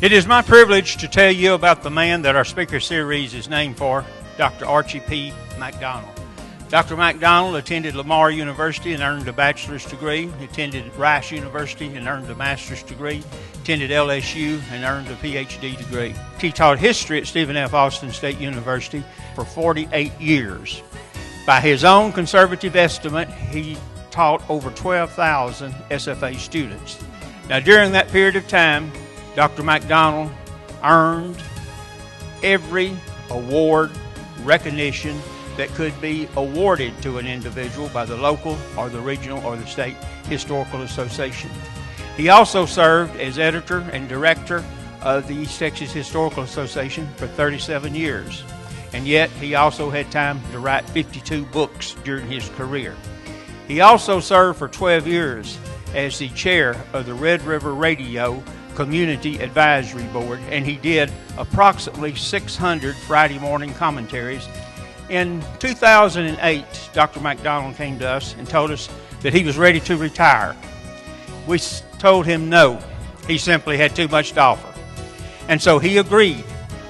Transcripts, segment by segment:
It is my privilege to tell you about the man that our speaker series is named for, Dr. Archie P. McDonald. Dr. McDonald attended Lamar University and earned a bachelor's degree, attended Rice University and earned a master's degree, attended LSU and earned a PhD degree. He taught history at Stephen F. Austin State University for 48 years. By his own conservative estimate, he taught over 12,000 SFA students. Now, during that period of time, Dr. McDonald earned every award, recognition that could be awarded to an individual by the local or the regional or the state historical association. He also served as editor and director of the East Texas Historical Association for 37 years. And yet he also had time to write 52 books during his career. He also served for 12 years as the chair of the Red River Radio Community Advisory Board, and he did approximately 600 Friday morning commentaries. In 2008, Dr. McDonald came to us and told us that he was ready to retire. We told him no, he simply had too much to offer. And so he agreed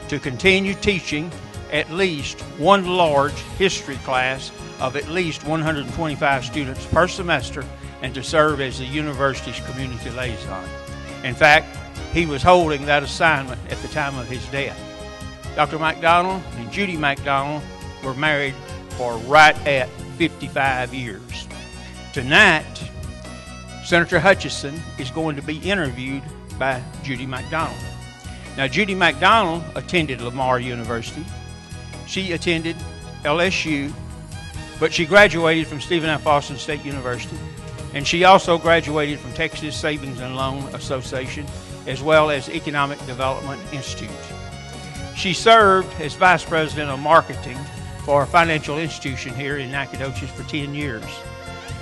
to continue teaching at least one large history class of at least 125 students per semester and to serve as the university's community liaison. In fact, he was holding that assignment at the time of his death. Dr. McDonald and Judy McDonald were married for right at 55 years. Tonight, Senator Hutchison is going to be interviewed by Judy McDonald. Now, Judy McDonald attended Lamar University. She attended LSU, but she graduated from Stephen F. Austin State University. And she also graduated from Texas Savings and Loan Association, as well as Economic Development Institute. She served as Vice President of Marketing for a financial institution here in Nacogdoches for 10 years.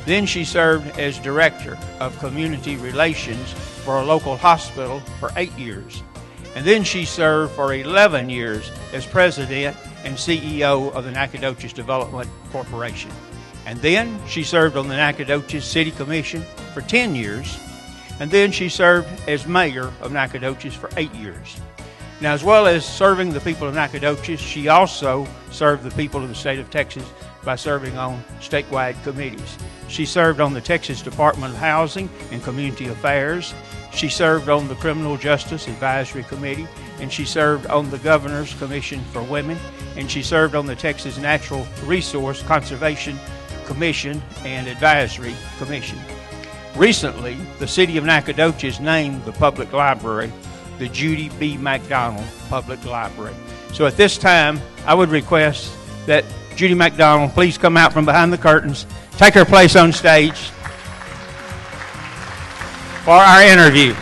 Then she served as Director of Community Relations for a local hospital for 8 years. And then she served for 11 years as President and CEO of the Nacogdoches Development Corporation. And then she served on the Nacogdoches City Commission for 10 years. And then she served as mayor of Nacogdoches for 8 years. Now, as well as serving the people of Nacogdoches, she also served the people of the state of Texas by serving on statewide committees. She served on the Texas Department of Housing and Community Affairs. She served on the Criminal Justice Advisory Committee, and she served on the Governor's Commission for Women, and she served on the Texas Natural Resource Conservation Commission and Advisory Commission. Recently, the city of Nacogdoches named the public library the Judy B. McDonald Public Library. So at this time, I would request that Judy McDonald please come out from behind the curtains, take her place on stage for our interview.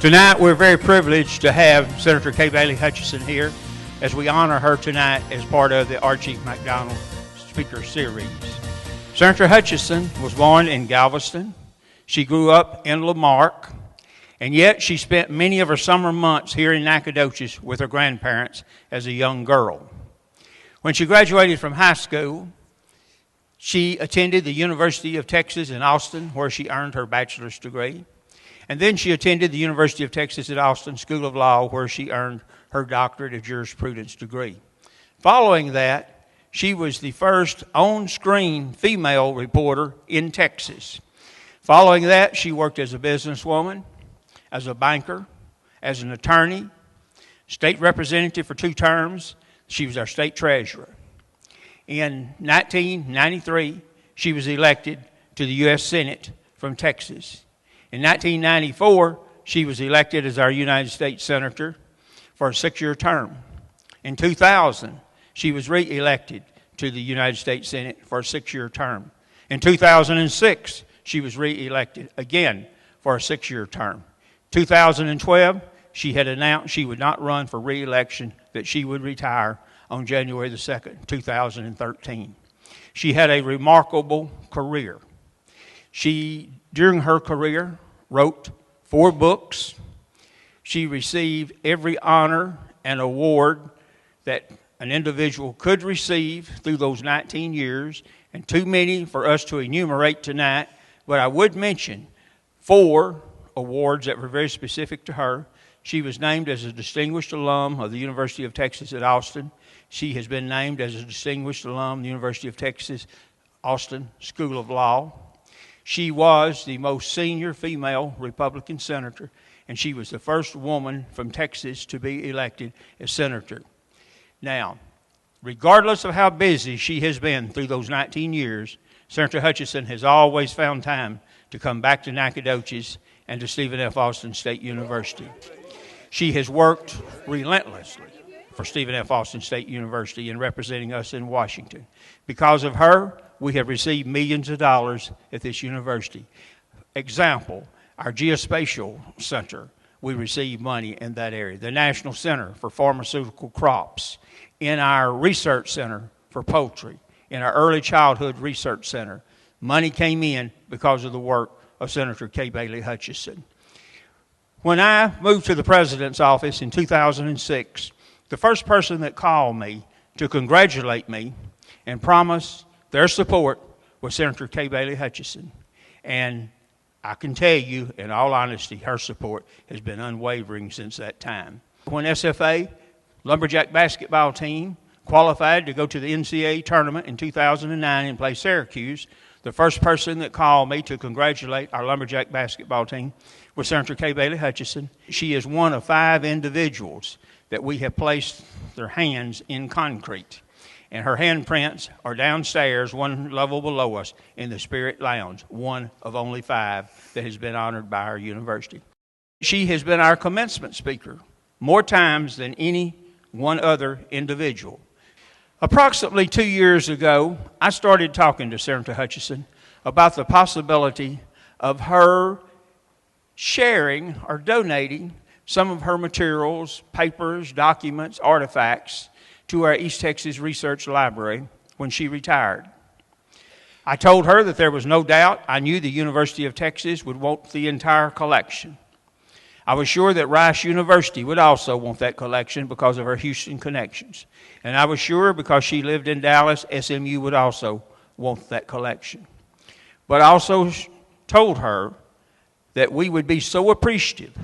Tonight, we're very privileged to have Senator Bailey Hutchison here as we honor her tonight as part of the Archie McDonald Speaker Series. Senator Hutchison was born in Galveston. She grew up in Lamarck, and yet she spent many of her summer months here in Nacogdoches with her grandparents as a young girl. When she graduated from high school, she attended the University of Texas in Austin, where she earned her bachelor's degree. And then she attended the University of Texas at Austin School of Law, where she earned her doctorate of jurisprudence degree. Following that, she was the first on-screen female reporter in Texas. Following that, she worked as a businesswoman, as a banker, as an attorney, state representative for 2 terms. She was our state treasurer. In 1993, she was elected to the U.S. Senate from Texas. In 1994, she was elected as our United States Senator for a 6-year term. In 2000, she was re-elected to the United States Senate for a 6-year term. In 2006, she was re-elected again for a 6-year term. 2012, she had announced she would not run for re-election, that she would retire on January the 2nd, 2013. She had a remarkable career. She, during her career, wrote 4 books. She received every honor and award that an individual could receive through those 19 years, and too many for us to enumerate tonight But I would mention 4 awards that were very specific to her. She was named as a distinguished alum of the University of Texas at Austin. She has been named as a distinguished alum of the University of Texas, Austin School of Law. She was the most senior female Republican senator, and she was the first woman from Texas to be elected as senator. Now, regardless of how busy she has been through those 19 years, Senator Hutchison has always found time to come back to Nacogdoches and to Stephen F. Austin State University. She has worked relentlessly for Stephen F. Austin State University in representing us in Washington. Because of her, we have received millions of dollars at this university. Example, our Geospatial Center, we receive money in that area. The National Center for Pharmaceutical Crops, in our Research Center for Poultry, in our Early Childhood Research Center. Money came in because of the work of Senator K. Bailey Hutchison. When I moved to the President's office in 2006, the first person that called me to congratulate me and promise their support was Senator K. Bailey Hutchison. And I can tell you, in all honesty, her support has been unwavering since that time. When SFA, Lumberjack basketball team, qualified to go to the NCAA tournament in 2009 and play Syracuse, the first person that called me to congratulate our Lumberjack basketball team was Senator K. Bailey Hutchison. She is one of 5 individuals that we have placed their hands in concrete. And her handprints are downstairs, 1 level below us, in the Spirit Lounge, one of only 5 that has been honored by our university. She has been our commencement speaker more times than any one other individual. Approximately 2 years ago, I started talking to Senator Hutchison about the possibility of her sharing or donating some of her materials, papers, documents, artifacts to our East Texas Research Library when she retired. I told her that there was no doubt I knew the University of Texas would want the entire collection. I was sure that Rice University would also want that collection because of her Houston connections. And I was sure because she lived in Dallas, SMU would also want that collection. But I also told her that we would be so appreciative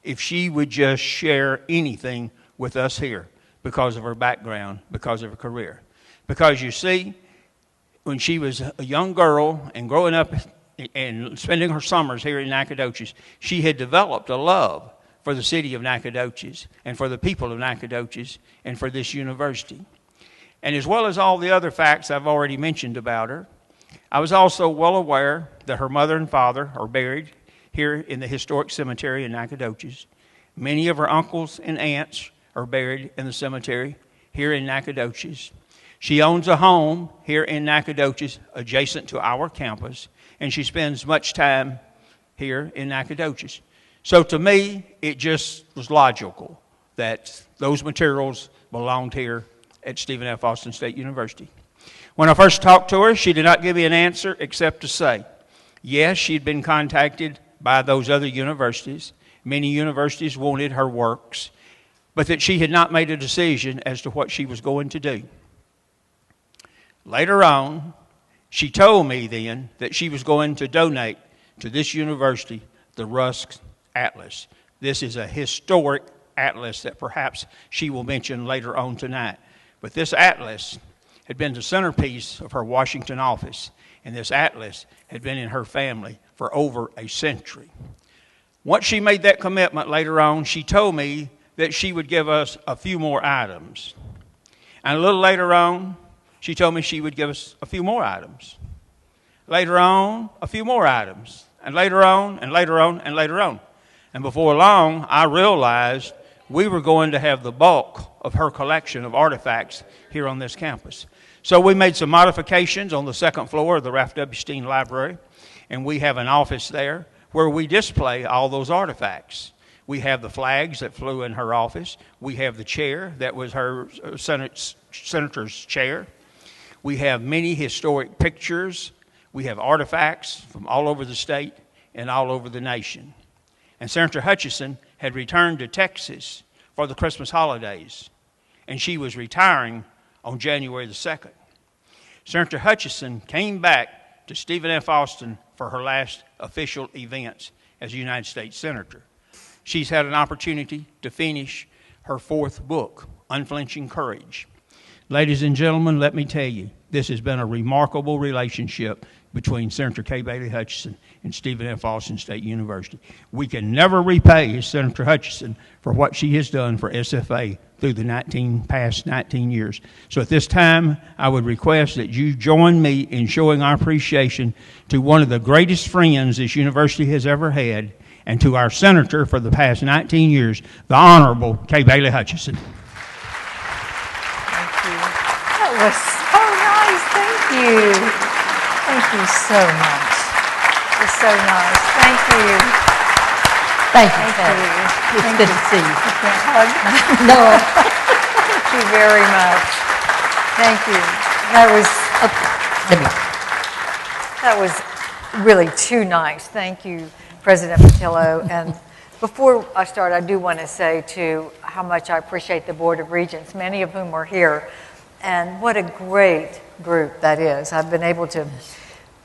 if she would just share anything with us here because of her background, because of her career. Because you see, when she was a young girl and growing up and spending her summers here in Nacogdoches, she had developed a love for the city of Nacogdoches and for the people of Nacogdoches and for this university. And as well as all the other facts I've already mentioned about her, I was also well aware that her mother and father are buried here in the historic cemetery in Nacogdoches. Many of her uncles and aunts are buried in the cemetery here in Nacogdoches. She owns a home here in Nacogdoches adjacent to our campus, and she spends much time here in Nacogdoches. So to me, it just was logical that those materials belonged here at Stephen F. Austin State University. When I first talked to her, she did not give me an answer except to say, yes, she'd been contacted by those other universities. Many universities wanted her works, but that she had not made a decision as to what she was going to do. Later on, she told me then that she was going to donate to this university the Rusk Atlas. This is a historic atlas that perhaps she will mention later on tonight. But this atlas had been the centerpiece of her Washington office, and this atlas had been in her family for over a century. Once she made that commitment later on, she told me that she would give us a few more items. And a little later on, she told me she would give us a few more items. Later on, a few more items. And later on, and later on, and later on. And before long, I realized we were going to have the bulk of her collection of artifacts here on this campus. So we made some modifications on the second floor of the Ralph W. Steen Library, and we have an office there where we display all those artifacts. We have the flags that flew in her office. We have the chair that was her senator's chair. We have many historic pictures. We have artifacts from all over the state and all over the nation. And Senator Hutchison had returned to Texas for the Christmas holidays, and she was retiring on January the 2nd. Senator Hutchison came back to Stephen F. Austin for her last official events as a United States Senator. She's had an opportunity to finish her 4th book, Unflinching Courage. Ladies and gentlemen, let me tell you, this has been a remarkable relationship between Senator Kay Bailey Hutchison and Stephen F. Austin State University. We can never repay Senator Hutchison for what she has done for SFA through the past 19 years. So at this time, I would request that you join me in showing our appreciation to one of the greatest friends this university has ever had, and to our senator for the past 19 years, the Honorable Kay Bailey Hutchison. Thank you. That was so nice. Thank you. Thank you so much. It was so nice. Thank you. Thank you. It's good to see you. You can't hug? No. Thank you very much. Thank you. That was really too nice. Thank you, President Patillo. And before I start, I do want to say, too, how much I appreciate the Board of Regents, many of whom are here. And what a great group that is. I've been able to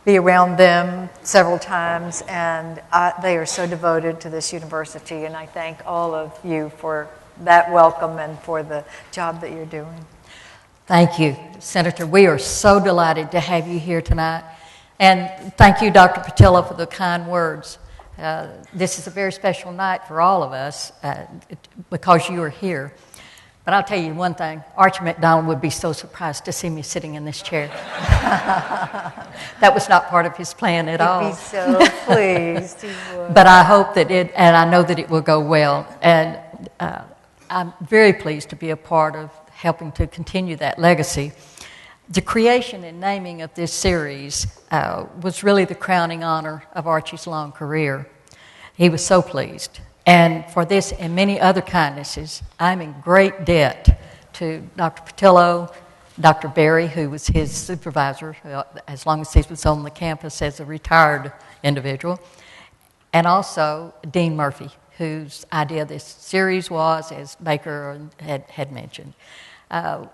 be around them several times, and they are so devoted to this university, and I thank all of you for that welcome and for the job that you're doing. Thank you, Senator. We are so delighted to have you here tonight. And thank you, Dr. Patillo, for the kind words. This is a very special night for all of us because you are here. But I'll tell you one thing, Archie McDonald would be so surprised to see me sitting in this chair. That was not part of his plan at all. He'd be so pleased. He would. But I hope that and I know that it will go well. And I'm very pleased to be a part of helping to continue that legacy. The creation and naming of this series was really the crowning honor of Archie's long career. He was so pleased. And for this and many other kindnesses, I'm in great debt to Dr. Patillo, Dr. Berry, who was his supervisor as long as he was on the campus as a retired individual, and also Dean Murphy, whose idea this series was, as Baker had mentioned.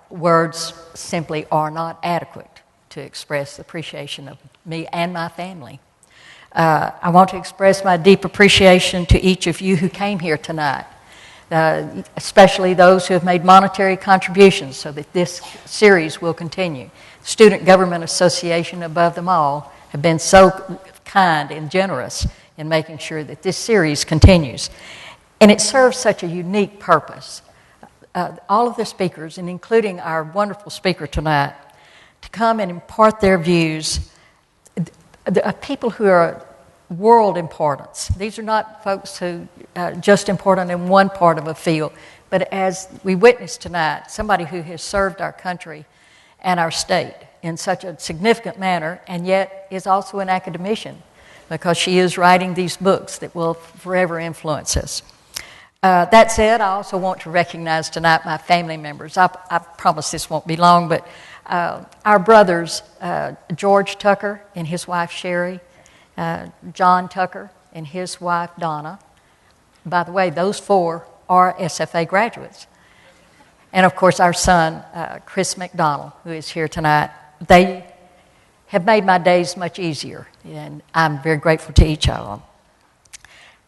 Words simply are not adequate to express appreciation of me and my family. I want to express my deep appreciation to each of you who came here tonight, especially those who have made monetary contributions so that this series will continue. The Student Government Association, above them all, have been so kind and generous in making sure that this series continues. And it serves such a unique purpose. All of the speakers, and including our wonderful speaker tonight, to come and impart their views, people who are world importance. These are not folks who are just important in one part of a field, but as we witnessed tonight, somebody who has served our country and our state in such a significant manner, and yet is also an academician, because she is writing these books that will forever influence us. That said, I also want to recognize tonight my family members. I promise this won't be long, but our brothers, George Tucker and his wife Sherry, John Tucker and his wife Donna. By the way, those 4 are SFA graduates. And of course, our son, Chris McDonald, who is here tonight. They have made my days much easier, and I'm very grateful to each of them.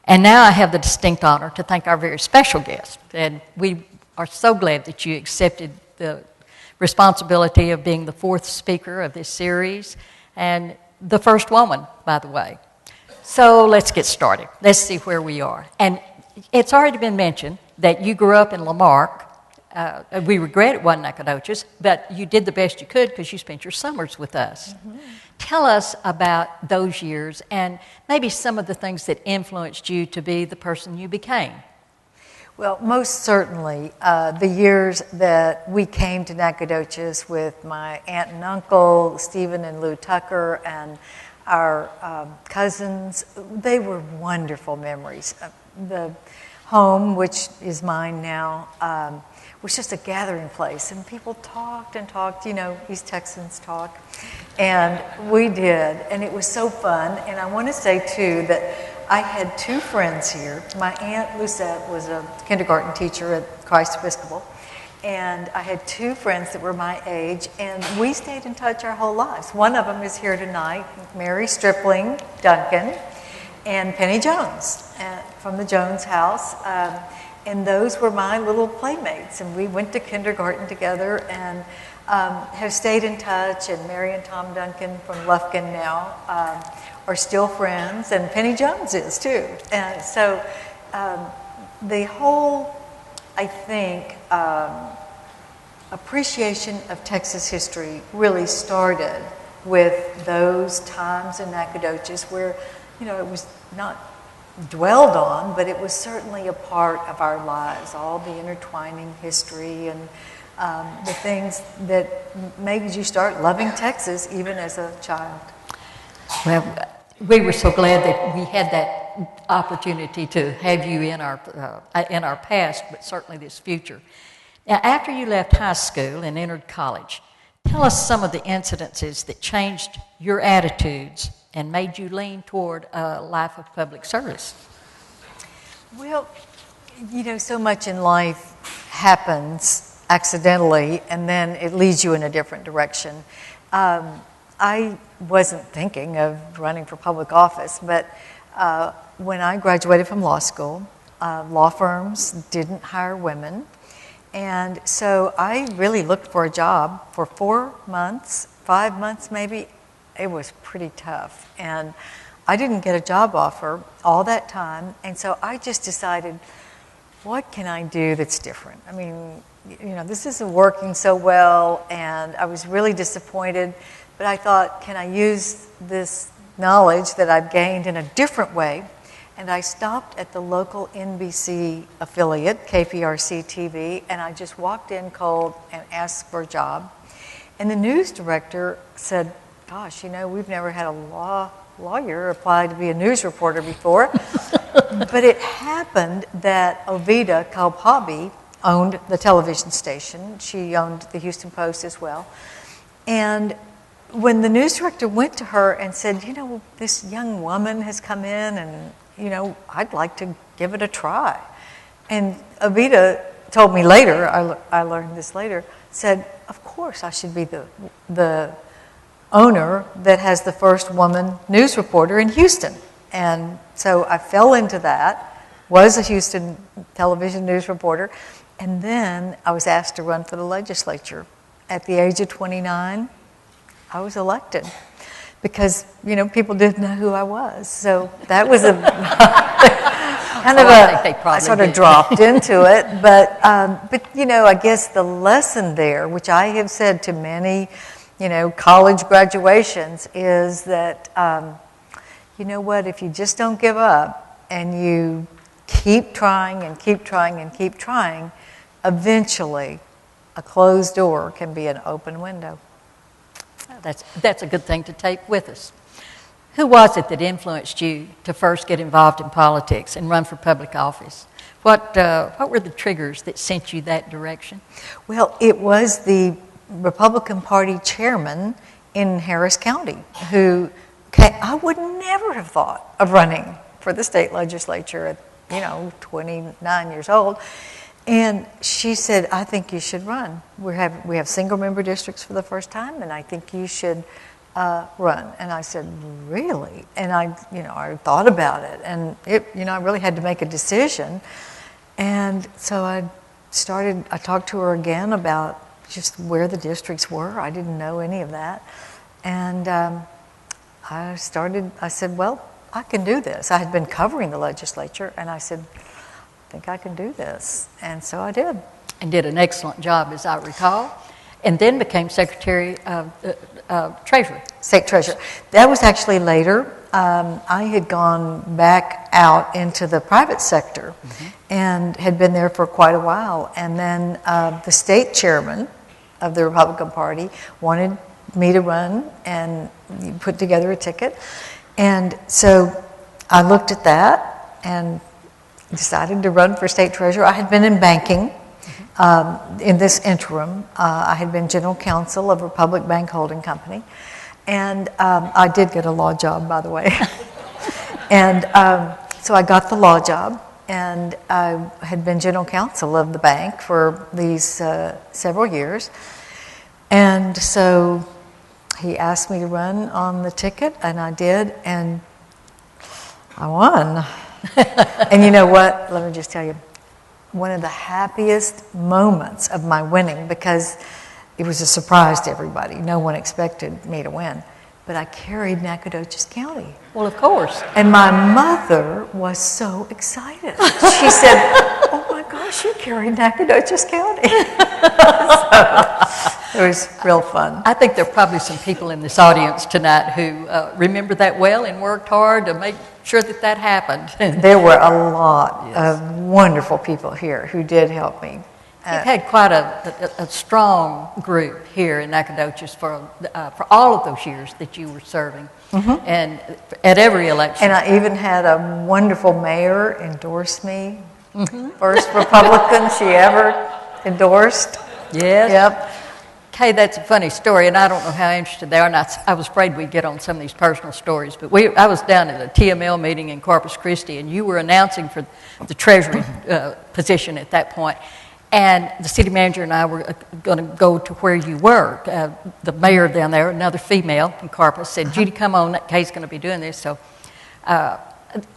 And now I have the distinct honor to thank our very special guest. And we are so glad that you accepted the responsibility of being the 4th speaker of this series, and the first woman, by the way. So let's get started. Let's see where we are. And it's already been mentioned that you grew up in Lamarck. We regret it wasn't Nacogdoches, but you did the best you could because you spent your summers with us. Mm-hmm. Tell us about those years and maybe some of the things that influenced you to be the person you became. Well, most certainly, the years that we came to Nacogdoches with my aunt and uncle, Stephen and Lou Tucker, and our cousins, they were wonderful memories. The home, which is mine now, was just a gathering place, and people talked and talked, you know, East Texans talk, and we did, and it was so fun. And I want to say, too, that I had 2 friends here. My Aunt Lucette was a kindergarten teacher at Christ Episcopal, And I had two friends that were my age, and we stayed in touch our whole lives. One of them is here tonight, Mary Stripling Duncan, and Penny Jones from the Jones house. And those were my little playmates, and we went to kindergarten together and have stayed in touch. And Mary and Tom Duncan from Lufkin now are still friends, and Penny Jones is too. And so the whole, I think, appreciation of Texas history really started with those times in Nacogdoches where, it was not dwelled on, but it was certainly a part of our lives, all the intertwining history and the things that made you start loving Texas even as a child. Well, we were so glad that we had that opportunity to have you in our past, but certainly this future. Now, after you left high school and entered college, tell us some of the incidences that changed your attitudes and made you lean toward a life of public service. Well, so much in life happens accidentally, and then it leads you in a different direction. I wasn't thinking of running for public office, but when I graduated from law school, law firms didn't hire women. And so I really looked for a job for 4 months, 5 months maybe. It was pretty tough. And I didn't get a job offer all that time. And so I just decided, what can I do that's different? I mean, this isn't working so well, and I was really disappointed. But I thought, can I use this knowledge that I've gained in a different way? And I stopped at the local NBC affiliate, KPRC TV, and I just walked in cold and asked for a job. And the news director said, gosh, we've never had a lawyer apply to be a news reporter before. But it happened that Ovida Kalpabi owned the television station. She owned the Houston Post as well. And when the news director went to her and said, this young woman has come in and, I'd like to give it a try. And Ovida told me later, I learned this later, said, of course I should be the owner that has the first woman news reporter in Houston. And so I fell into that, was a Houston television news reporter, and then I was asked to run for the legislature. At the age of 29, I was elected because, people didn't know who I was. So that was I sort of dropped into it. But I guess the lesson there, which I have said to many, college graduations, is that, if you just don't give up and you keep trying and keep trying and keep trying, eventually a closed door can be an open window. That's a good thing to take with us. Who was it that influenced you to first get involved in politics and run for public office? What were the triggers that sent you that direction? Well, it was the Republican Party chairman in Harris County who I would never have thought of running for the state legislature at 29 years old. And she said, I think you should run. We have single member districts for the first time, and I think you should run. And I said, really? And I thought about it, and I really had to make a decision. And so I talked to her again about just where the districts were. I didn't know any of that. And I said, well, I can do this. I had been covering the legislature, and I said, I think I can do this. And so I did. And did an excellent job, as I recall, and then became Secretary of Treasury. State Treasurer. That was actually later. I had gone back out into the private sector and had been there for quite a while. And then the state chairman of the Republican Party wanted me to run and put together a ticket. And so I looked at that and decided to run for state treasurer. I had been in banking in this interim. I had been general counsel of Republic Bank Holding Company. And I did get a law job, by the way. And so I got the law job. and I had been general counsel of the bank for these several years. And so he asked me to run on the ticket, and I did, and I won. And you know what? Let me just tell you, one of the happiest moments of my winning, because it was a surprise to everybody. No one expected me to win. But I carried Nacogdoches County. Well, of course. And my mother was so excited. She said, "Oh my gosh, you carried Nacogdoches County." So it was real fun. I think there are probably some people in this audience tonight who remember that well and worked hard to make sure that that happened. There were a lot of wonderful people here who did help me. You've had quite a strong group here in Nacogdoches for all of those years that you were serving, and at every election. And I even had a wonderful mayor endorse me. First Republican she ever endorsed. Yes. Yep. Kay, that's a funny story, and I don't know how interested they are. And I was afraid we'd get on some of these personal stories, but I was down at a TML meeting in Corpus Christi, and you were announcing for the Treasury position at that point. And the city manager and I were going to go to where you were. The mayor down there, another female in Corpus, said, "Judy, come on, Kay's going to be doing this." So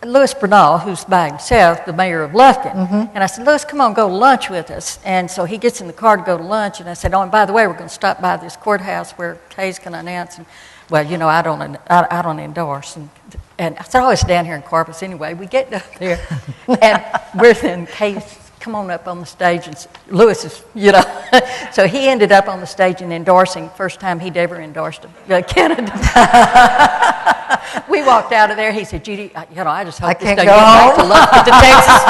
Louis Bernal, who's by himself, the mayor of Lufkin, and I said, "Louis, come on, go to lunch with us." And so he gets in the car to go to lunch, and I said, "Oh, and by the way, we're going to stop by this courthouse where Kay's going to announce." And, well, you know, I don't endorse. And I said, "Oh, it's down here in Corpus anyway." We get down there, and we're in Kay's. Come on up on the stage, and Louis is, you know. So he ended up on the stage and endorsing, first time he'd ever endorsed a candidate. We walked out of there, he said, "Judy, you know, I just hope this doesn't get back to Lufkin to Texas."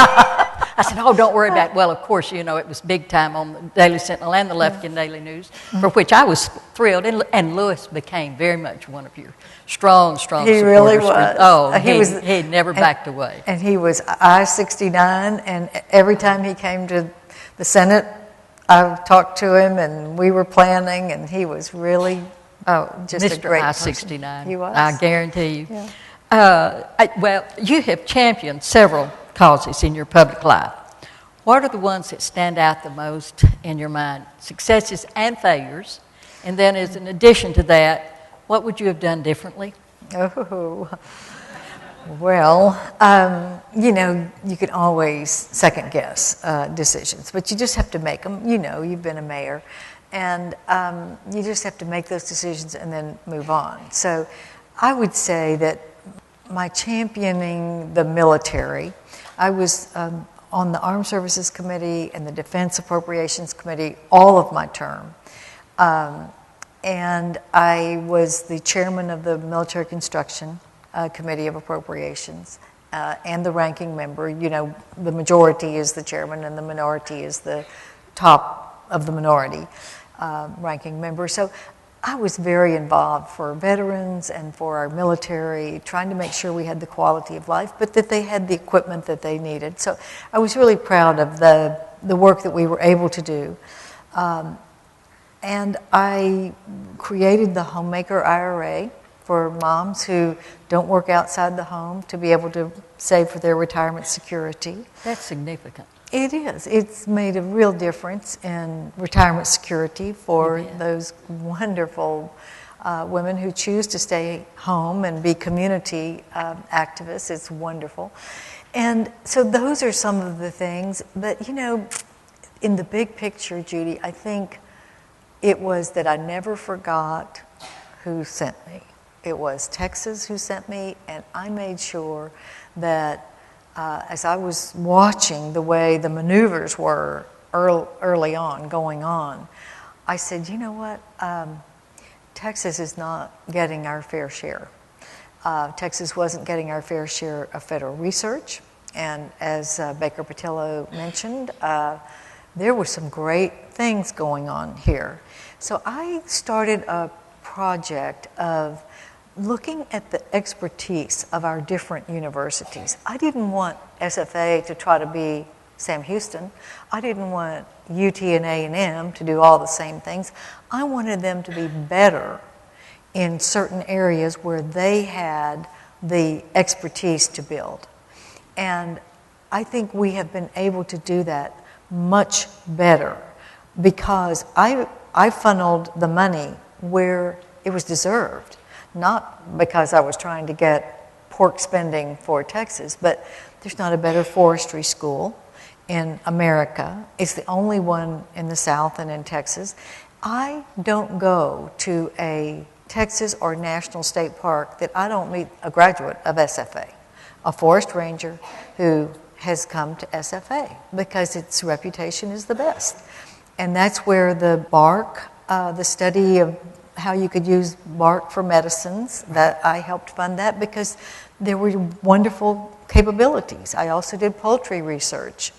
I said, "Oh, don't worry about it." Well, of course, you know, it was big time on the Daily Sentinel and the Lufkin Daily News, for which I was thrilled. And Louis became very much one of your strong supporters. He really was. Oh, he never backed away. And he was I-69, and every time he came to the Senate, I talked to him, and we were planning, and he was really just Mr. a great I-69. person. He was. I guarantee you. Yeah. Well, you have championed several causes in your public life. What are the ones that stand out the most in your mind? Successes and failures. And then as an addition to that, what would you have done differently? Oh, well, you know, you can always second guess decisions, but you just have to make them. You know, you've been a mayor, and you just have to make those decisions and then move on. So I would say that my championing the military, I was on the Armed Services Committee and the Defense Appropriations Committee all of my term. And I was the chairman of the Military Construction Committee of Appropriations and the ranking member. You know, the majority is the chairman and the minority is the top of the minority ranking member. So I was very involved for veterans and for our military, trying to make sure we had the quality of life, but that they had the equipment that they needed. So I was really proud of the work that we were able to do. And I created the Homemaker IRA for moms who don't work outside the home to be able to save for their retirement security. That's significant. It is. It's made a real difference in retirement security for those wonderful women who choose to stay home and be community activists. It's wonderful. And so those are some of the things. But, you know, in the big picture, Judy, I think it was that I never forgot who sent me. It was Texas who sent me, and I made sure that as I was watching the way the maneuvers were early on, going on, I said, you know what, Texas is not getting our fair share. Texas wasn't getting our fair share of federal research, and as Baker Patillo mentioned, there were some great things going on here. So I started a project of looking at the expertise of our different universities. I didn't want SFA to try to be Sam Houston. I didn't want UT and A&M to do all the same things. I wanted them to be better in certain areas where they had the expertise to build. And I think we have been able to do that much better because I funneled the money where it was deserved, not because I was trying to get pork spending for Texas, but there's not a better forestry school in America. It's the only one in the South and in Texas. I don't go to a Texas or national state park that I don't meet a graduate of SFA, a forest ranger who has come to SFA because its reputation is the best. And that's where the bark, the study of how you could use bark for medicines, that I helped fund that because there were wonderful capabilities. I also did poultry research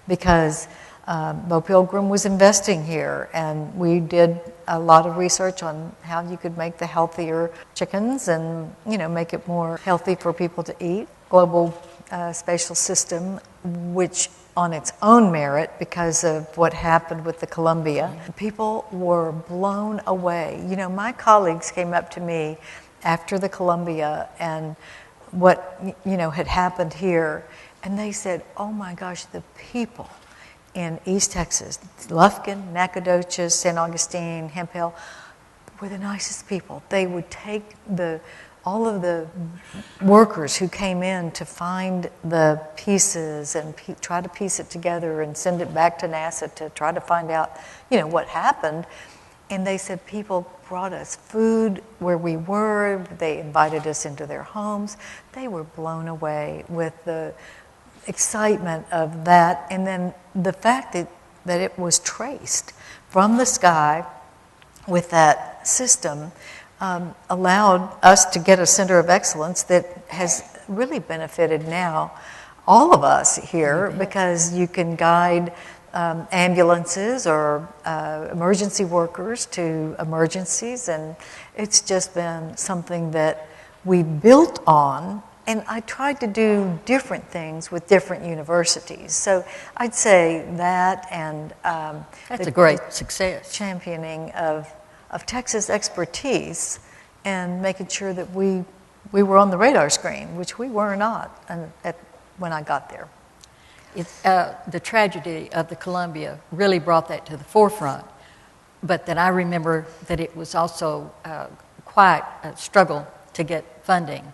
because Bo Pilgrim was investing here, and we did a lot of research on how you could make the healthier chickens and, you know, make it more healthy for people to eat. Global spatial system, which on its own merit, because of what happened with the Columbia, people were blown away. You know, my colleagues came up to me after the Columbia and what, you know, had happened here, and they said, oh my gosh, the people in East Texas, Lufkin, Nacogdoches, San Augustine, Hemphill, were the nicest people. They would take all of the workers who came in to find the pieces and try to piece it together and send it back to NASA to try to find out, you know, what happened. And they said people brought us food where we were. They invited us into their homes. They were blown away with the excitement of that, and then the fact that it was traced from the sky with that system allowed us to get a center of excellence that has really benefited now all of us here, because you can guide ambulances or emergency workers to emergencies, and it's just been something that we built on. And I tried to do different things with different universities. So I'd say that and that's a great success. Championing of Texas expertise and making sure that we were on the radar screen, which we were not when I got there. The tragedy of the Columbia really brought that to the forefront. But then I remember that it was also quite a struggle to get funding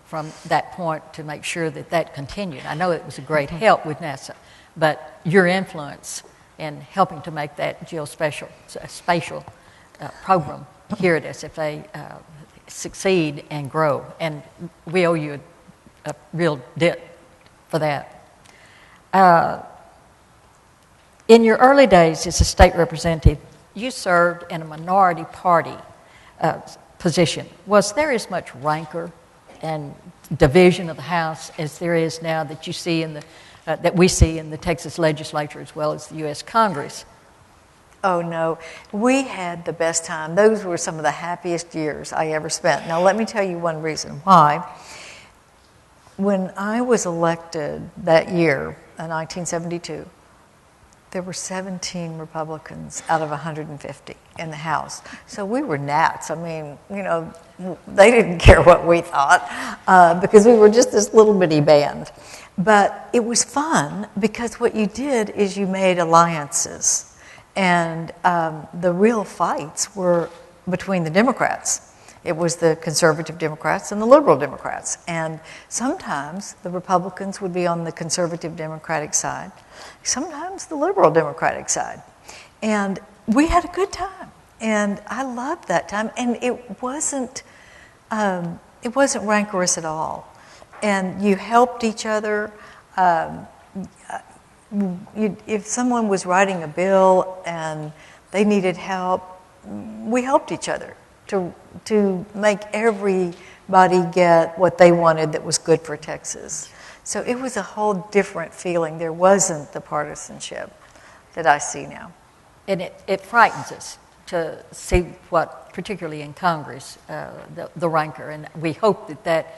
from that point to make sure that that continued. I know it was a great help with NASA, but your influence in helping to make that geospatial program here at SFA succeed and grow, and we owe you a real debt for that. In your early days as a state representative, you served in a minority party position. Was there as much rancor and division of the House as there is now that you see in that we see in the Texas legislature as well as the U.S. Congress? Oh no, we had the best time. Those were some of the happiest years I ever spent. Now let me tell you one reason why. When I was elected that year, in 1972, there were 17 Republicans out of 150 in the House. So we were gnats. I mean, you know, they didn't care what we thought because we were just this little bitty band. But it was fun because what you did is you made alliances. And the real fights were between the Democrats. It was the conservative Democrats and the liberal Democrats. And sometimes the Republicans would be on the conservative Democratic side, sometimes the liberal Democratic side. And we had a good time. And I loved that time. And it wasn't rancorous at all. And you helped each other. If someone was writing a bill and they needed help, we helped each other to make everybody get what they wanted that was good for Texas. So it was a whole different feeling. There wasn't the partisanship that I see now. And it frightens us to see what, particularly in Congress, the rancor. And we hope that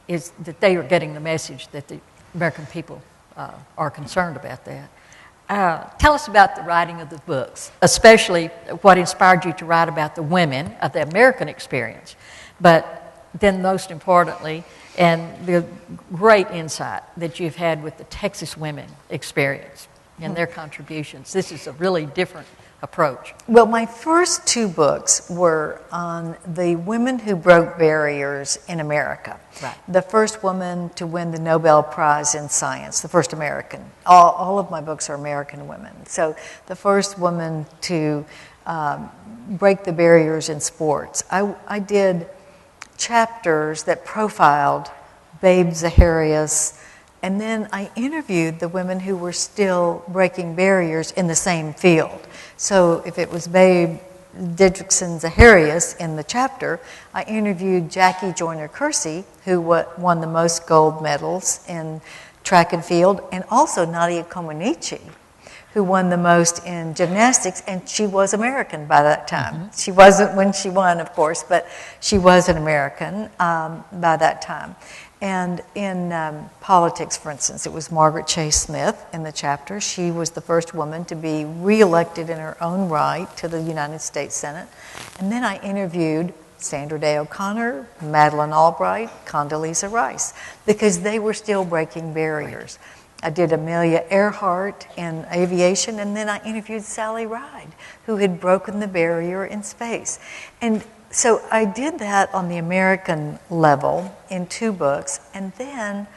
they are getting the message that the American people are concerned about that. Tell us about the writing of the books, especially what inspired you to write about the women of the American experience. But then most importantly, and the great insight that you've had with the Texas women experience and their contributions. This is a really different approach. Well, my first two books were on the women who broke barriers in America. Right. The first woman to win the Nobel Prize in Science, the first American. All of my books are American women. So the first woman to break the barriers in sports. I did chapters that profiled Babe Zaharias, and then I interviewed the women who were still breaking barriers in the same field. So if it was Babe Didrikson Zaharias in the chapter, I interviewed Jackie Joyner-Kersee, who won the most gold medals in track and field, and also Nadia Comaneci, who won the most in gymnastics, and she was American by that time. Mm-hmm. She wasn't when she won, of course, but she was an American by that time. And in politics, for instance, it was Margaret Chase Smith in the chapter. She was the first woman to be reelected in her own right to the United States Senate. And then I interviewed Sandra Day O'Connor, Madeleine Albright, Condoleezza Rice, because they were still breaking barriers. I did Amelia Earhart in aviation, and then I interviewed Sally Ride, who had broken the barrier in space. And so I did that on the American level in two books, and then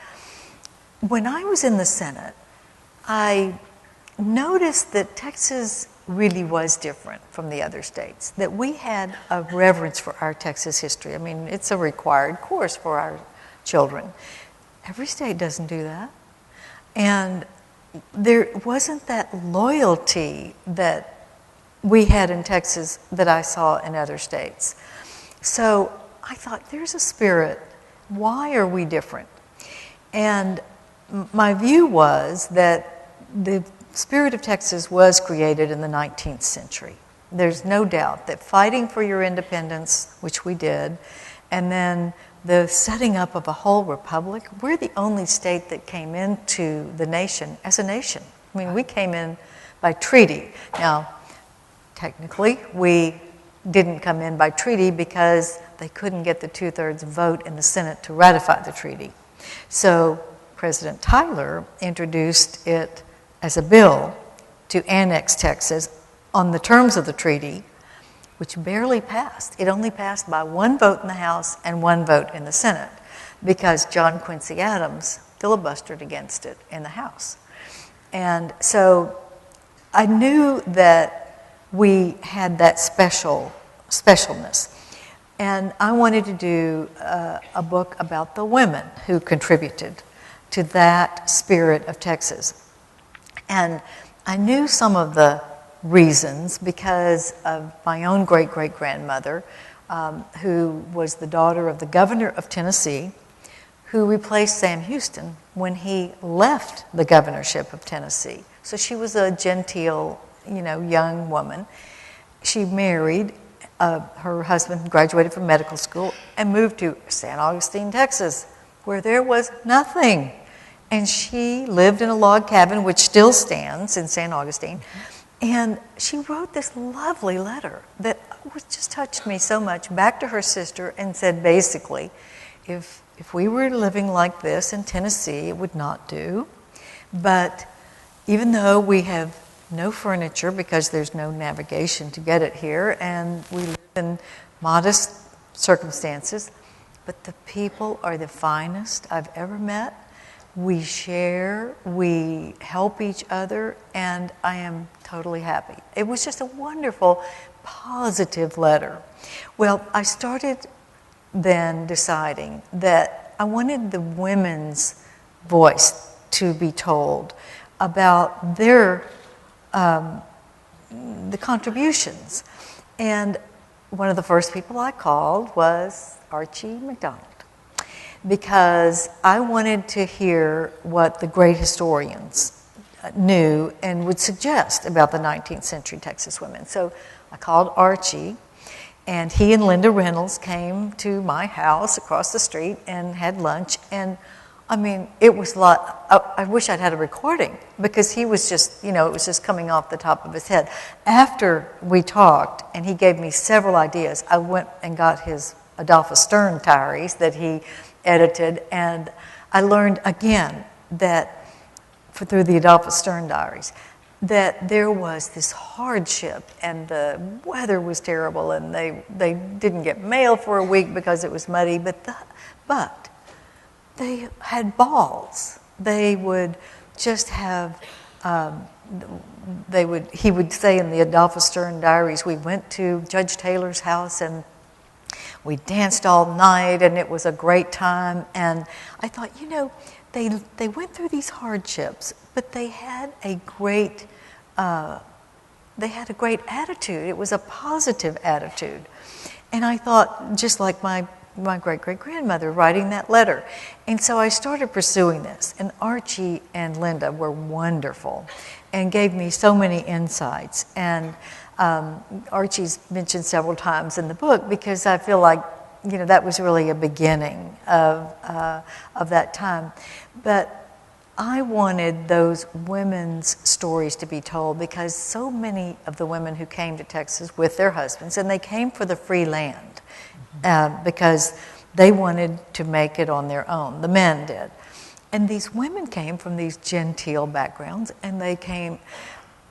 when I was in the Senate, I noticed that Texas really was different from the other states, that we had a reverence for our Texas history. I mean, it's a required course for our children. Every state doesn't do that. And there wasn't that loyalty that we had in Texas that I saw in other states. So I thought, there's a spirit. Why are we different? And my view was that the spirit of Texas was created in the 19th century. There's no doubt that fighting for your independence, which we did, and then the setting up of a whole republic, we're the only state that came into the nation as a nation. I mean, we came in by treaty. Now, technically, we didn't come in by treaty because they couldn't get the 2/3 vote in the Senate to ratify the treaty. So President Tyler introduced it as a bill to annex Texas on the terms of the treaty, which barely passed. It only passed by one vote in the House and one vote in the Senate because John Quincy Adams filibustered against it in the House. And so I knew that we had that specialness. And I wanted to do a book about the women who contributed to that spirit of Texas. And I knew some of the reasons because of my own great-great-grandmother, who was the daughter of the governor of Tennessee, who replaced Sam Houston when he left the governorship of Tennessee. So she was a genteel, young woman. She married, her husband graduated from medical school and moved to San Augustine, Texas, where there was nothing. And she lived in a log cabin, which still stands in San Augustine. And she wrote this lovely letter that just touched me so much back to her sister and said, basically, if we were living like this in Tennessee, it would not do. But even though we have no furniture because there's no navigation to get it here, and we live in modest circumstances, but the people are the finest I've ever met. We share, we help each other, and I am totally happy. It was just a wonderful, positive letter. Well, I started then deciding that I wanted the women's voice to be told about their the contributions. And one of the first people I called was Archie McDonald, because I wanted to hear what the great historians knew and would suggest about the 19th century Texas women. So I called Archie, and he and Linda Reynolds came to my house across the street and had lunch. And I mean, it was like, I wish I'd had a recording, because he was just, it was just coming off the top of his head. After we talked and he gave me several ideas, I went and got his Adolphus Stern diaries that he edited, and I learned again that through the Adolphus Stern diaries that there was this hardship and the weather was terrible and they didn't get mail for a week because it was muddy, but they had balls. They would just have, he would say in the Adolphus Stern diaries, we went to Judge Taylor's house and we danced all night and it was a great time. And I thought, they went through these hardships, but they had a great attitude. It was a positive attitude. And I thought, just like my great-great-grandmother writing that letter. And so I started pursuing this. And Archie and Linda were wonderful and gave me so many insights. And Archie's mentioned several times in the book because I feel like, that was really a beginning of that time. But I wanted those women's stories to be told because so many of the women who came to Texas with their husbands, and they came for the free land because they wanted to make it on their own. The men did. And these women came from these genteel backgrounds, and they came.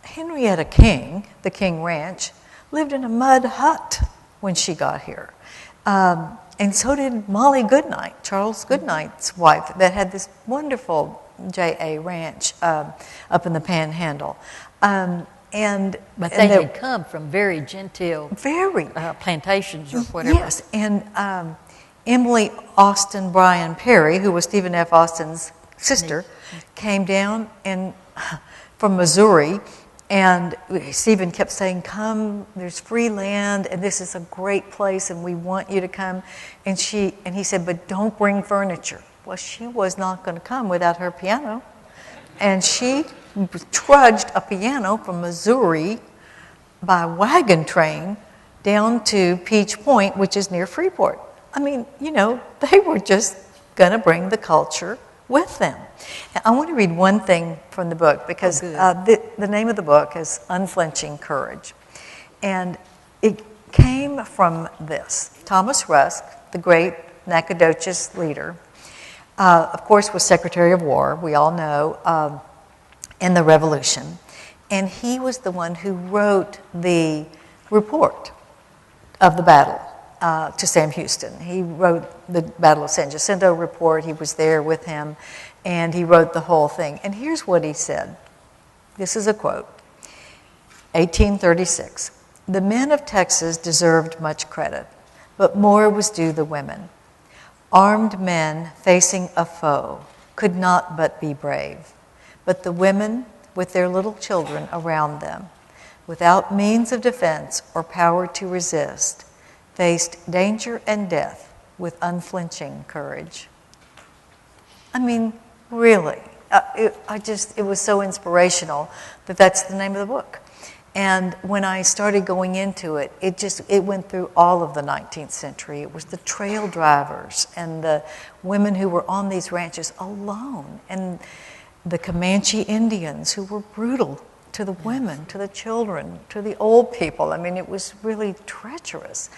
Henrietta King, the King Ranch, lived in a mud hut when she got here. And so did Molly Goodnight, Charles Goodnight's wife, that had this wonderful J.A. ranch up in the Panhandle. But they had come from very genteel plantations or whatever. Yes, and Emily Austin Bryan Perry, who was Stephen F. Austin's sister, came down from Missouri. And Stephen kept saying, come, there's free land, and this is a great place, and we want you to come. And he said, but don't bring furniture. Well, she was not going to come without her piano. And she trudged a piano from Missouri by wagon train down to Peach Point, which is near Freeport. I mean, they were just going to bring the culture with them. And I want to read one thing from the book because the name of the book is Unflinching Courage. And it came from this. Thomas Rusk, the great Nacogdoches leader, of course was Secretary of War, we all know, in the Revolution. And he was the one who wrote the report of the battle to Sam Houston. He wrote the Battle of San Jacinto report. He was there with him, and he wrote the whole thing. And here's what he said. This is a quote. 1836. The men of Texas deserved much credit, but more was due the women. Armed men facing a foe could not but be brave, but the women, with their little children around them, without means of defense or power to resist, faced danger and death with unflinching courage. I mean, really, it was so inspirational that that's the name of the book. And when I started going into it, it went through all of the 19th century. It was the trail drivers and the women who were on these ranches alone, and the Comanche Indians who were brutal to the women, to the children, to the old people. I mean, it was really treacherous.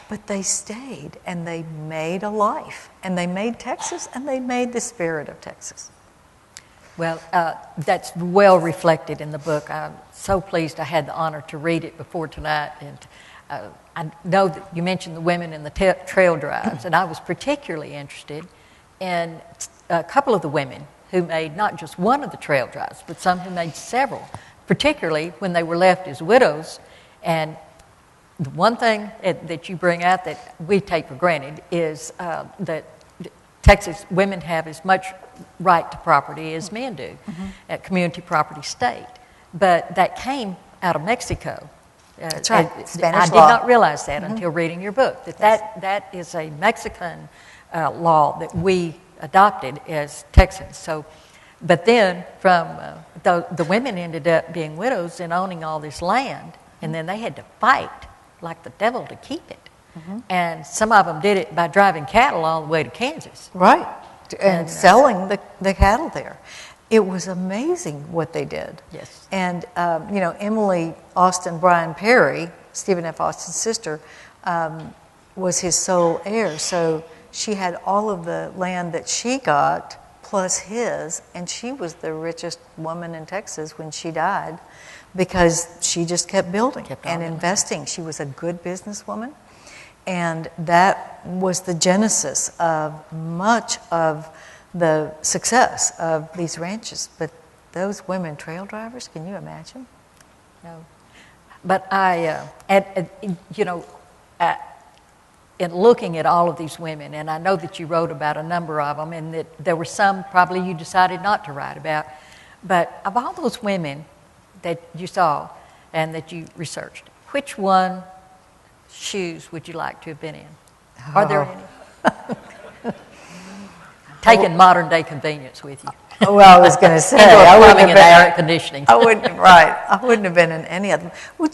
But they stayed, and they made a life. And they made Texas, and they made the spirit of Texas. Well, that's well reflected in the book. I'm so pleased I had the honor to read it before tonight. And I know that you mentioned the women in the trail drives, and I was particularly interested in a couple of the women who made not just one of the trail drives, but some who made several, particularly when they were left as widows. And the one thing that you bring out that we take for granted is that Texas women have as much right to property as men do, at community property state. But that came out of Mexico. That's right, Spanish I did law. not realize that until reading your book, that is a Mexican law that we adopted as Texans. So, but then from the women ended up being widows and owning all this land, and then they had to fight like the devil to keep it. And some of them did it by driving cattle all the way to Kansas. Right, and selling the cattle there. It was amazing what they did. Yes. And, Emily Austin Bryan Perry, Stephen F. Austin's sister, was his sole heir. So she had all of the land that she got plus his, and she was the richest woman in Texas when she died because she just kept building and investing. She was a good businesswoman, and that was the genesis of much of the success of these ranches. But those women trail drivers, can you imagine? No. But in looking at all of these women, and I know that you wrote about a number of them, and that there were some probably you decided not to write about, but of all those women that you saw and that you researched, which one shoes would you like to have been in? Are there any? Taking modern day convenience with you. Well, I was going to say, I wouldn't have been air conditioning. I wouldn't have been in any of them. Well,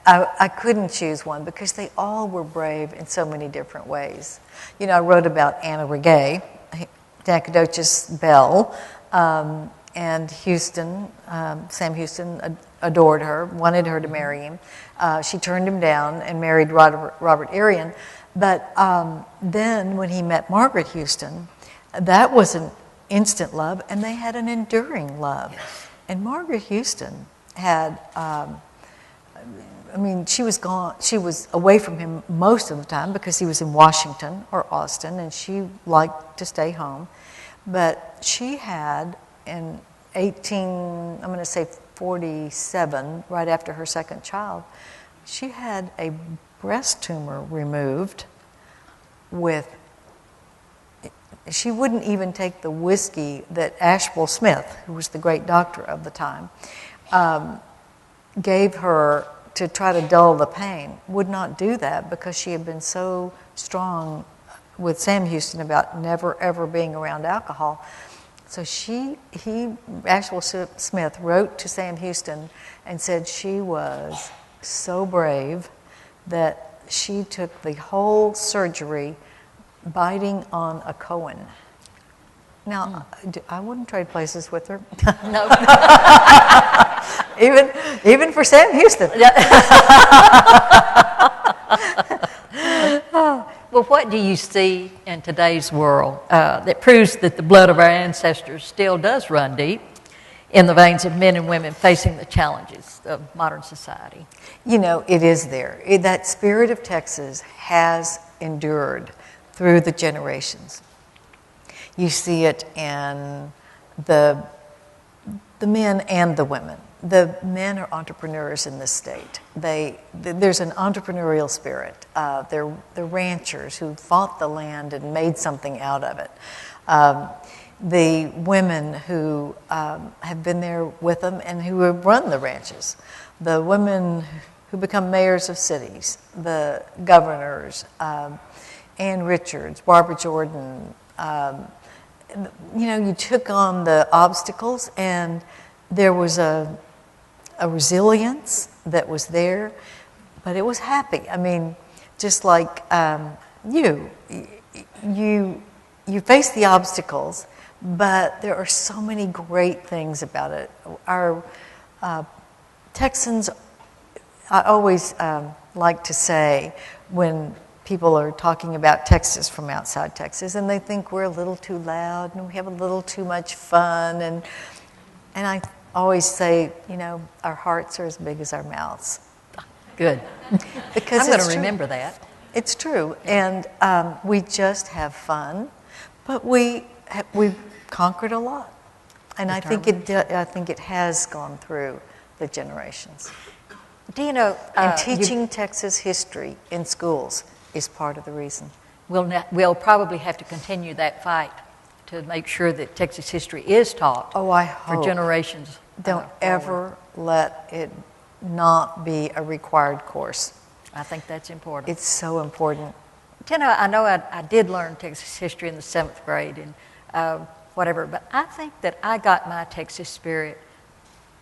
I couldn't choose one because they all were brave in so many different ways. You know, I wrote about Anna Regay, Nacogdoches Belle, and Houston. Sam Houston adored her, wanted her to marry him. She turned him down and married Robert Arion. But then when he met Margaret Houston, that was an instant love, and they had an enduring love. Yes. And Margaret Houston had, she was gone. She was away from him most of the time because he was in Washington or Austin, and she liked to stay home. But she had in 47, right after her second child, she had a breast tumor removed with. She wouldn't even take the whiskey that Ashbel Smith, who was the great doctor of the time, gave her to try to dull the pain. Would not do that because she had been so strong with Sam Houston about never ever being around alcohol. So Ashbel Smith wrote to Sam Houston and said she was so brave that she took the whole surgery biting on a Cohen. Now, I wouldn't trade places with her. No. even for Sam Houston. Well, what do you see in today's world that proves that the blood of our ancestors still does run deep in the veins of men and women facing the challenges of modern society? You know, it is there. That spirit of Texas has endured through the generations. You see it in the men and the women. The men are entrepreneurs in this state. There's an entrepreneurial spirit. They're ranchers who fought the land and made something out of it. The women who have been there with them and who have run the ranches. The women who become mayors of cities. The governors. Ann Richards, Barbara Jordan. You took on the obstacles, and there was a resilience that was there, but it was happy. Just like you face the obstacles, but there are so many great things about it. Our Texans, I always like to say when people are talking about Texas from outside Texas, and they think we're a little too loud and we have a little too much fun. And I always say, our hearts are as big as our mouths. Good. Because I'm going to remember that. It's true. And we just have fun, but we've conquered a lot. And I think it has gone through the generations. Do you know? And teaching Texas history in schools is part of the reason. We'll probably have to continue that fight to make sure that Texas history is taught. Oh, I hope. For generations. Don't ever let it not be a required course. I think that's important. It's so important. I know I did learn Texas history in the 7th grade and whatever, but I think that I got my Texas spirit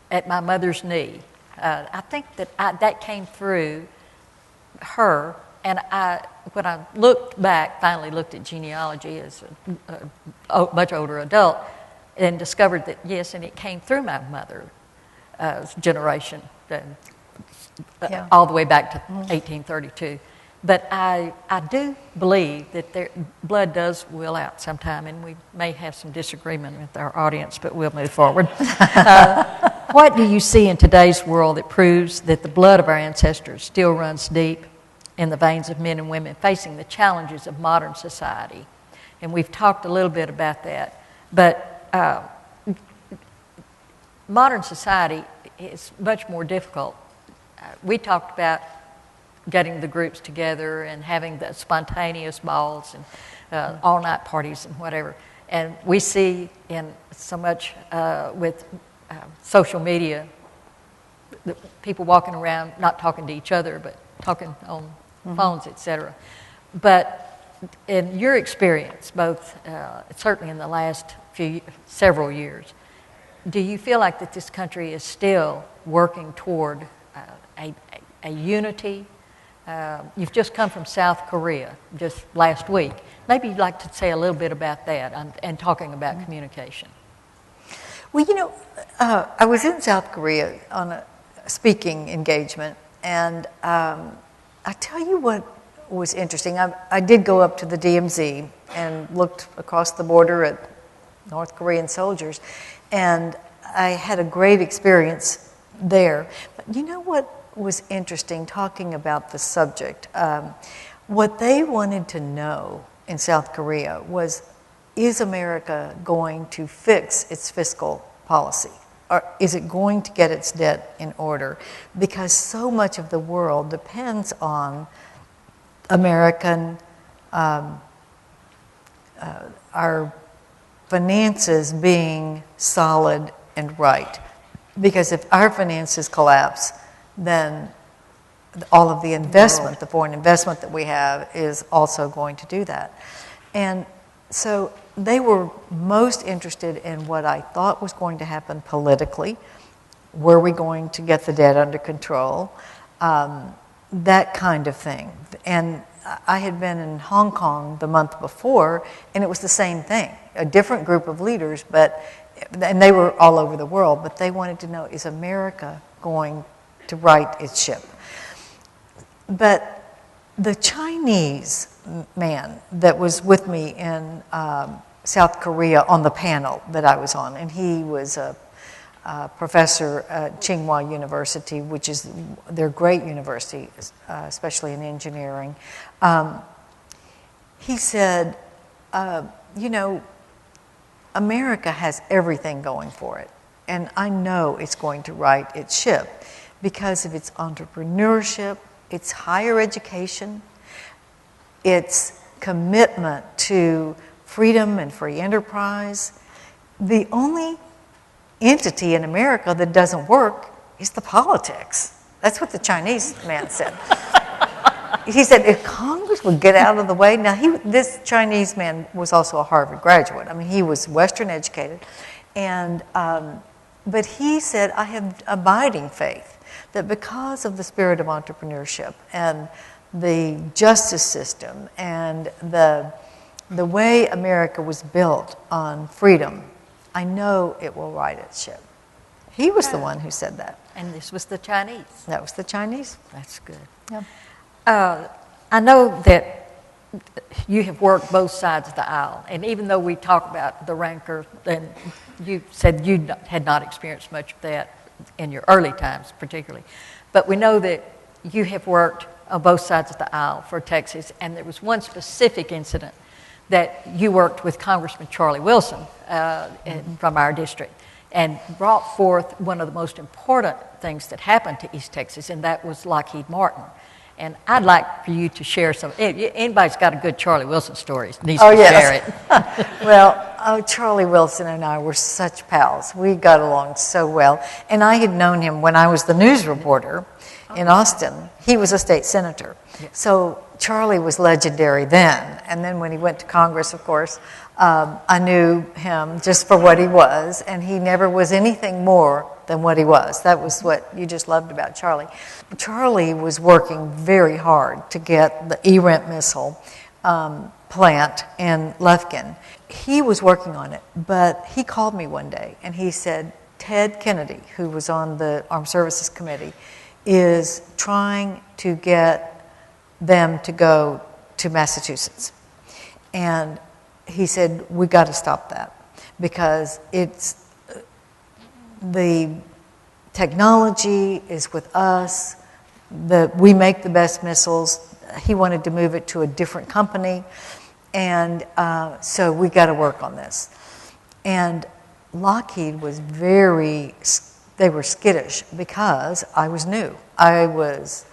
at my mother's knee. I think that that came through her. And when I finally looked at genealogy as a much older adult, and discovered that, yes, and it came through my mother's generation, all the way back to 1832. But I do believe that their blood does will out sometime, and we may have some disagreement with our audience, but we'll move forward. What do you see in today's world that proves that the blood of our ancestors still runs deep in the veins of men and women facing the challenges of modern society? And we've talked a little bit about that. But modern society is much more difficult. We talked about getting the groups together and having the spontaneous balls and all-night parties and whatever. And we see in so much with social media, the people walking around not talking to each other, but talking on phones, etc. But in your experience, both certainly in the last several years, do you feel like that this country is still working toward a unity? You've just come from South Korea just last week. Maybe you'd like to say a little bit about that and talking about communication. Well, you know, I was in South Korea on a speaking engagement, and I tell you what was interesting. I did go up to the DMZ and looked across the border at North Korean soldiers, and I had a great experience there. But you know what was interesting, talking about the subject? What they wanted to know in South Korea was, is America going to fix its fiscal policy? Or is it going to get its debt in order? Because so much of the world depends on American, our finances being solid and right. Because if our finances collapse, then all of the investment, the foreign investment that we have, is also going to do that. And so they were most interested in what I thought was going to happen politically. Were we going to get the debt under control? That kind of thing. And I had been in Hong Kong the month before, and it was the same thing. A different group of leaders, and they were all over the world, but they wanted to know, is America going to right its ship? But the Chinese man that was with me in South Korea on the panel that I was on, and he was a professor at Tsinghua University, which is their great university, especially in engineering. He said, you know, America has everything going for it, and I know it's going to right its ship because of its entrepreneurship, its higher education, its commitment to freedom and free enterprise. The only entity in America that doesn't work is the politics. That's what the Chinese man said. He said, if Congress would get out of the way. Now, this Chinese man was also a Harvard graduate. I mean, he was Western educated. And, but he said, I have abiding faith that because of the spirit of entrepreneurship and the justice system and the way America was built on freedom, I know it will right its ship. He was the one who said that. And this was the Chinese. That was the Chinese. That's good. Yeah. I know that you have worked both sides of the aisle, and even though we talk about the rancor, and you said you had not experienced much of that in your early times particularly, but we know that you have worked on both sides of the aisle for Texas, and there was one specific incident that you worked with Congressman Charlie Wilson from our district and brought forth one of the most important things that happened to East Texas, and that was Lockheed Martin. And I'd like for you to share some. Anybody's got a good Charlie Wilson story needs to share it. Well, Charlie Wilson and I were such pals. We got along so well. And I had known him when I was the news reporter in Austin. He was a state senator. So Charlie was legendary then. And then when he went to Congress, of course, I knew him just for what he was. And he never was anything more than what he was. That was what you just loved about Charlie. Charlie was working very hard to get the E-Rent missile plant in Lufkin. He was working on it, but he called me one day and he said, Ted Kennedy, who was on the Armed Services Committee, is trying to get them to go to Massachusetts. And he said, we got to stop that because it's the technology is with us. We make the best missiles. He wanted to move it to a different company. And so we got to work on this. And Lockheed was they were skittish because I was new. I was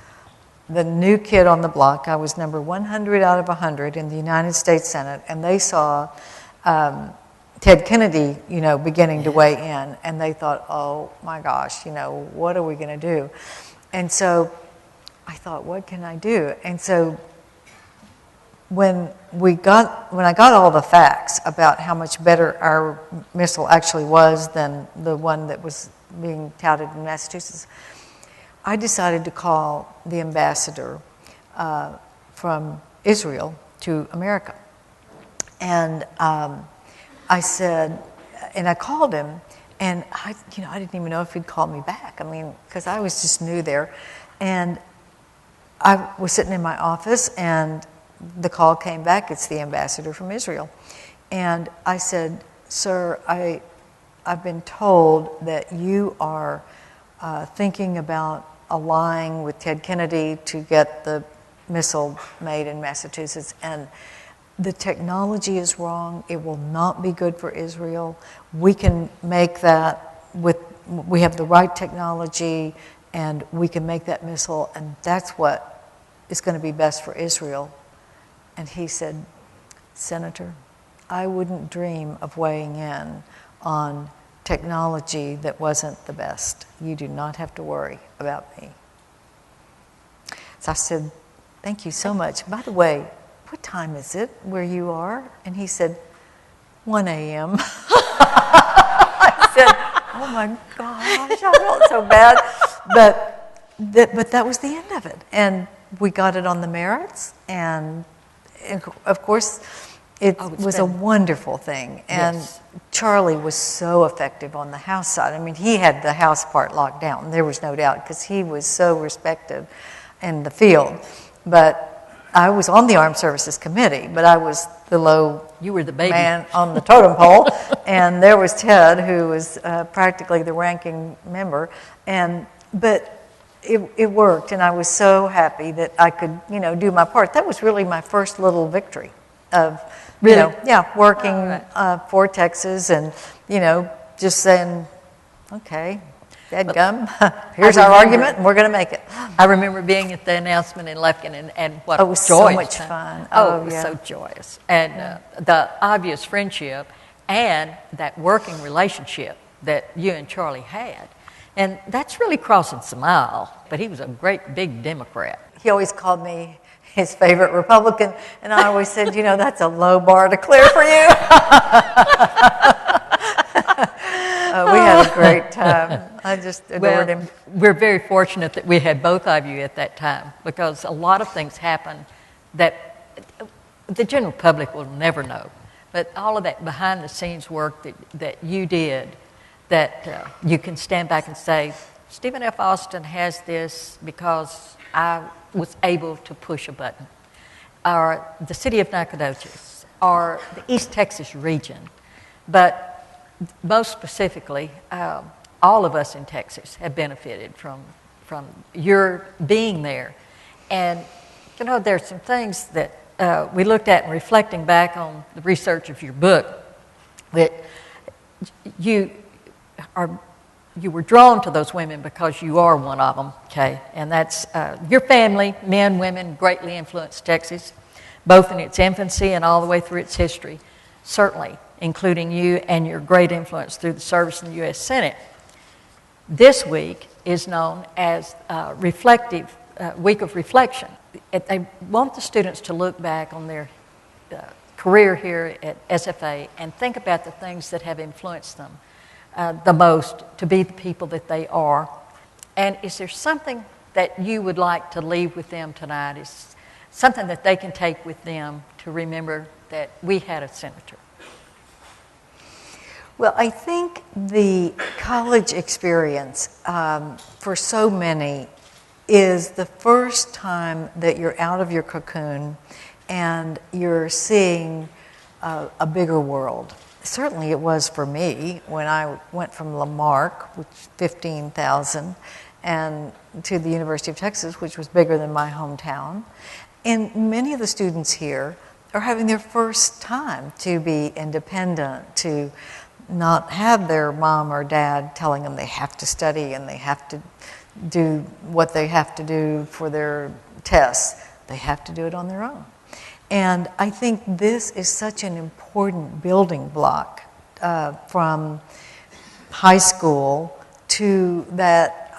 the new kid on the block. I was number 100 out of 100 in the United States Senate, and they saw Ted Kennedy, beginning to weigh in, and they thought, oh my gosh, what are we going to do? And so I thought, what can I do? And so when I got all the facts about how much better our missile actually was than the one that was being touted in Massachusetts, I decided to call the ambassador from Israel to America. And I said, and I called him, and I didn't even know if he'd call me back. I mean, because I was just new there. And I was sitting in my office, and the call came back. It's the ambassador from Israel. And I said, sir, I've been told that you are thinking about allying with Ted Kennedy to get the missile made in Massachusetts, and the technology is wrong. It will not be good for Israel. We can make that we have the right technology, and we can make that missile, and that's what is going to be best for Israel. And he said, Senator, I wouldn't dream of weighing in on technology that wasn't the best. You do not have to worry about me. So I said, thank you so much. By the way, what time is it where you are? And he said, 1 a.m. I said, oh my gosh, I felt so bad. But that was the end of it. And we got it on the merits. And of course, it was a wonderful thing. And yes. Charlie was so effective on the House side. I mean, he had the House part locked down. There was no doubt, because he was so respected in the field. But I was on the Armed Services Committee, but I was the you were the baby man on the totem pole. And there was Ted, who was practically the ranking member. But it worked, and I was so happy that I could, do my part. That was really my first little victory of, working for Texas, and, just saying, okay, dadgum, here's our argument, and we're going to make it. I remember being at the announcement in Lufkin, and what it was so much fun. It was so joyous. And the obvious friendship and that working relationship that you and Charlie had. And that's really crossing some aisle, but he was a great big Democrat. He always called me his favorite Republican, and I always said, that's a low bar to clear for you. We had a great time. I just adored him. We're very fortunate that we had both of you at that time, because a lot of things happened that the general public will never know. But all of that behind-the-scenes work that you did, that you can stand back and say, Stephen F. Austin has this because I was able to push a button. Or the city of Nacogdoches, or the East Texas region. But most specifically, all of us in Texas have benefited from your being there. And, there's some things that we looked at in reflecting back on the research of your book, that you were drawn to those women because you are one of them, okay? And that's your family, men, women, greatly influenced Texas, both in its infancy and all the way through its history, certainly including you and your great influence through the service in the U.S. Senate. This week is known as Week of Reflection. They want the students to look back on their career here at SFA and think about the things that have influenced them the most to be the people that they are. And is there something that you would like to leave with them tonight? Is something that they can take with them to remember that we had a senator? Well, I think the college experience for so many is the first time that you're out of your cocoon and you're seeing a bigger world. Certainly it was for me when I went from Lamarck, which 15,000, and to the University of Texas, which was bigger than my hometown. And many of the students here are having their first time to be independent, to not have their mom or dad telling them they have to study and they have to do what they have to do for their tests. They have to do it on their own. And I think this is such an important building block from high school to that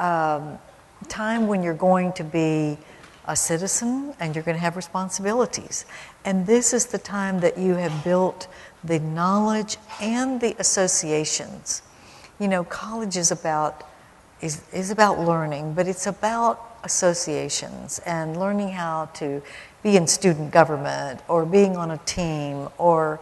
time when you're going to be a citizen and you're going to have responsibilities. And this is the time that you have built the knowledge and the associations. You know, college is about learning, but it's about associations and learning how to be in student government or being on a team or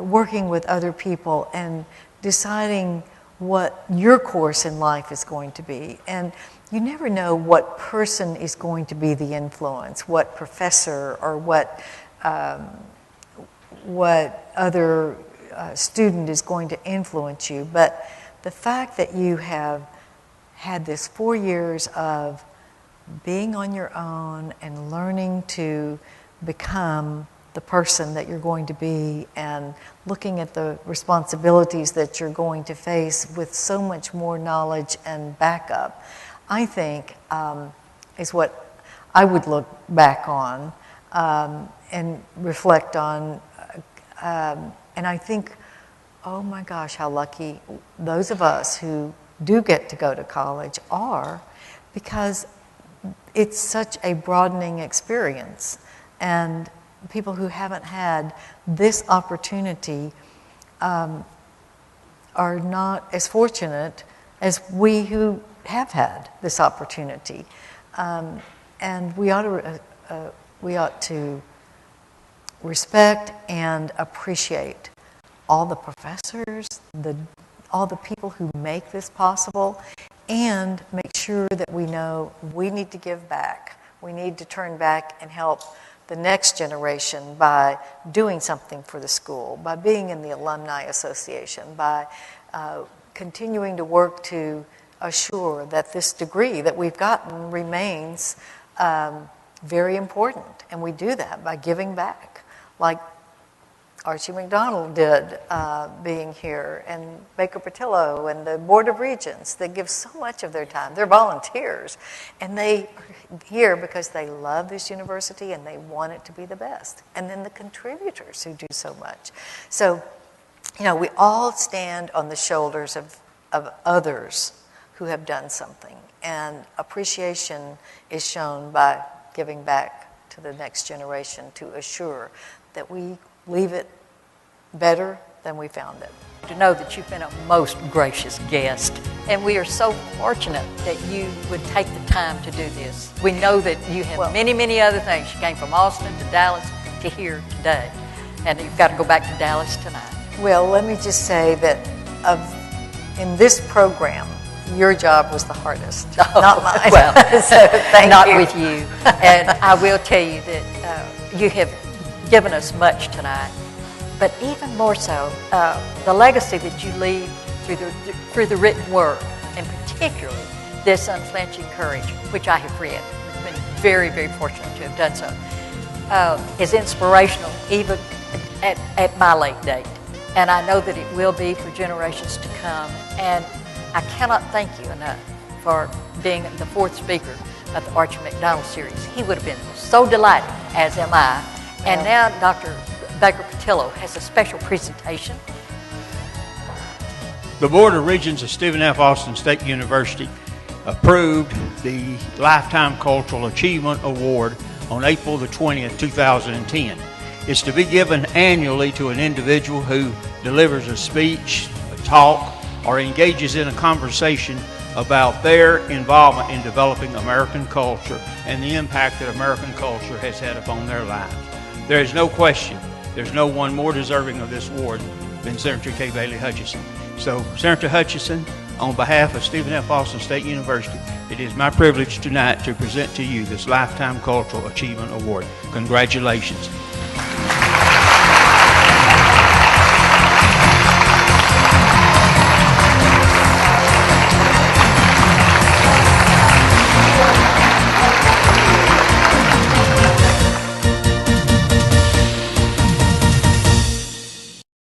working with other people and deciding what your course in life is going to be. And you never know what person is going to be the influence, what professor or what other student is going to influence you. But the fact that you have had this 4 years of being on your own and learning to become the person that you're going to be and looking at the responsibilities that you're going to face with so much more knowledge and backup, I think is what I would look back on and reflect on. And I think, oh my gosh, how lucky those of us who do get to go to college are, because it's such a broadening experience. And people who haven't had this opportunity are not as fortunate as we who have had this opportunity. And we ought to respect and appreciate all the professors, all the people who make this possible, and make sure that we know we need to give back. We need to turn back and help the next generation by doing something for the school, by being in the alumni association, by continuing to work to assure that this degree that we've gotten remains very important. And we do that by giving back, like Archie McDonald did being here, and Baker Patillo and the Board of Regents. They give so much of their time. They're volunteers, and they are here because they love this university and they want it to be the best. And then the contributors who do so much. So, you know, we all stand on the shoulders of others who have done something, and appreciation is shown by giving back to the next generation to assure that we leave it better than we found it. To know that you've been a most gracious guest, and we are so fortunate that you would take the time to do this. We know that you have many, many other things. You came from Austin to Dallas to here today, and you've got to go back to Dallas tonight. Well, let me just say that in this program, your job was the hardest, not mine. Well, so thank not you. with you. And I will tell you that you have given us much tonight, but even more so, the legacy that you leave through the written word, and particularly this unflinching courage, which I have read. I've been very, very fortunate to have done so, is inspirational even at my late date. And I know that it will be for generations to come. And I cannot thank you enough for being the fourth speaker of the Archie McDonald series. He would have been so delighted, as am I. And now Dr. Baker Patillo has a special presentation. The Board of Regents of Stephen F. Austin State University approved the Lifetime Cultural Achievement Award on April the 20th, 2010. It's to be given annually to an individual who delivers a speech, a talk, or engages in a conversation about their involvement in developing American culture and the impact that American culture has had upon their lives. There is no question, there's no one more deserving of this award than Senator K. Bailey Hutchison. So, Senator Hutchison, on behalf of Stephen F. Austin State University, It is my privilege tonight to present to you this Lifetime Cultural Achievement Award. Congratulations.